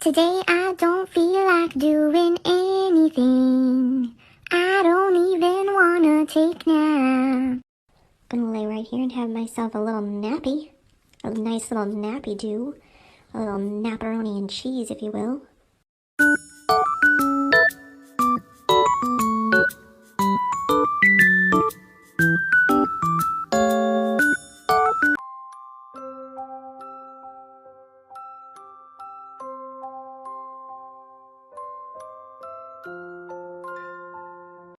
Today I don't feel like doing anything. I don't even wanna take nap. Gonna lay right here and have myself a little nappy. A nice little nappy do. A little napperoni and cheese, if you will.